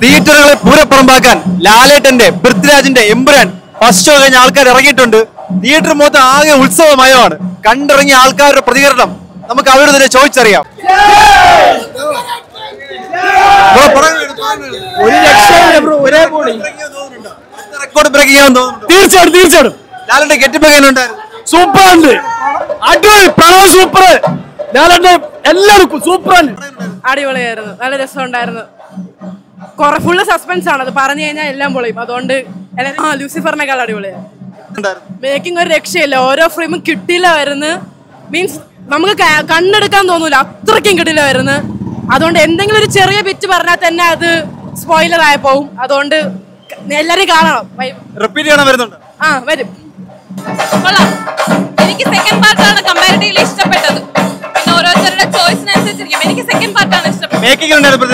തിയേറ്ററുകളെ പൂരപ്പുറമ്പാക്കാൻ ലാലേട്ടന്റെ പൃഥ്വിരാജിന്റെ Empuraan first show കഴിഞ്ഞ ആൾക്കാർ ഇറങ്ങിയിട്ടുണ്ട്. തിയേറ്റർ മൊത്തം ആകെ ഉത്സവമയമാണ്. കണ്ടിറങ്ങിയ ആൾക്കാരുടെ പ്രതികരണം നമുക്ക് അവരോട് തന്നെ ചോദിച്ചറിയാം. റെക്കോർഡ് ബ്രേക്ക് ചെയ്യാൻ തോന്നുന്നു. തീർച്ചയായിട്ടും ലാലേട്ടന്റെ ഗെറ്റപ്പ് എങ്ങനെയുണ്ടായിരുന്നു? സൂപ്പർ ഉണ്ട്, അടിപൊളി, പ്രണവ് സൂപ്പർ, ലാലേട്ടന്റെ എല്ലാവർക്കും സൂപ്പർ. അടിപൊളിയായിരുന്നു, നല്ല രസമുണ്ടായിരുന്നു. ഫുള്ള് സസ്പെൻസ് ആണ്, അത് പറഞ്ഞു കഴിഞ്ഞാൽ എല്ലാം പൊളിയും. അതുകൊണ്ട് ലൂസിഫറിനേക്കാൾ അടിപൊളിയായിരുന്നു. മേക്കിംഗ് ഒരു രക്ഷയില്ല, ഓരോ ഫ്രെയിമും കിട്ടില്ല വരുന്നു. മീൻസ് നമുക്ക് കണ്ണെടുക്കാൻ തോന്നൂല, അത്രയ്ക്കും കിട്ടില്ല വരുന്നു. അതുകൊണ്ട് എന്തെങ്കിലും ഒരു ചെറിയ ബിറ്റ് പറഞ്ഞാൽ തന്നെ അത് സ്പോയിലർ ആയി പോകും. അതുകൊണ്ട് എല്ലാരും കാണണം. റിപ്പീറ്റ് ചെയ്യണം വരുന്നുണ്ട്. വരും. എനിക്ക് സെക്കൻഡ് പാർട്ടാണ് കമ്പാരിറ്റീവ്ലി ഇഷ്ടപ്പെട്ടത്. പിന്നെ ഓരോരുത്തരുടെ ചോയ്സിനനുസരിച്ചിരിക്കും. എനിക്ക് സെക്കൻഡ് പാർട്ടാണ് ഇഷ്ടപ്പെട്ടത്. മേക്കിംഗ് ഉണ്ടായിരുന്നു.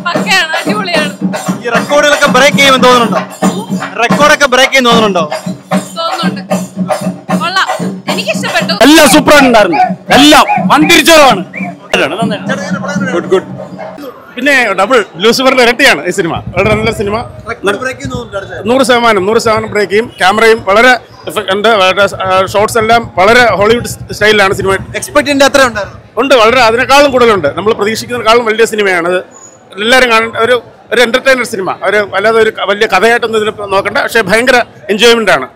പക്കയാണ്, അടിപൊളിയാണ്. ഈ റെക്കോർഡുകളൊക്കെ ബ്രേക്ക് ചെയ്യുമെന്ന് തോന്നുന്നുണ്ടോ? റെക്കോർഡൊക്കെ ബ്രേക്ക് ചെയ്യുന്ന തോന്നുന്നുണ്ടോ? തോന്നുന്നുണ്ട്. കൊള്ളാം, എനിക്ക് ഇഷ്ടപ്പെട്ടു. എല്ലാം സൂപ്പർ ഉണ്ടായിരുന്നു, എല്ലാം വൻതിരിച്ചോറാണ്. പിന്നെ ഡബിൾ ലൂസിഫറിന്റെ ഇരട്ടിയാണ് ഈ സിനിമ. വളരെ നല്ല സിനിമ, 100% ബ്രേക്ക് ചെയ്യും. ക്യാമറയും വളരെ ഉണ്ട്, ഷോട്ട്സ് എല്ലാം വളരെ ഹോളിവുഡ് സ്റ്റൈലിലാണ് സിനിമ. എക്സ്പെക്ടിന്റെ അത്ര ഉണ്ട്, വളരെ അതിനേക്കാളും കൂടുതലുണ്ട്. നമ്മൾ പ്രതീക്ഷിക്കുന്നതിനേക്കാളും വലിയ സിനിമയാണത്. എല്ലാവരും കാണേണ്ട ഒരു എന്റർടൈനർ സിനിമ. അല്ലാതെ ഒരു വലിയ കഥയായിട്ടൊന്നും ഇതിൽ നോക്കണ്ട, പക്ഷേ ഭയങ്കര എൻജോയ്മെന്റ് ആണ്.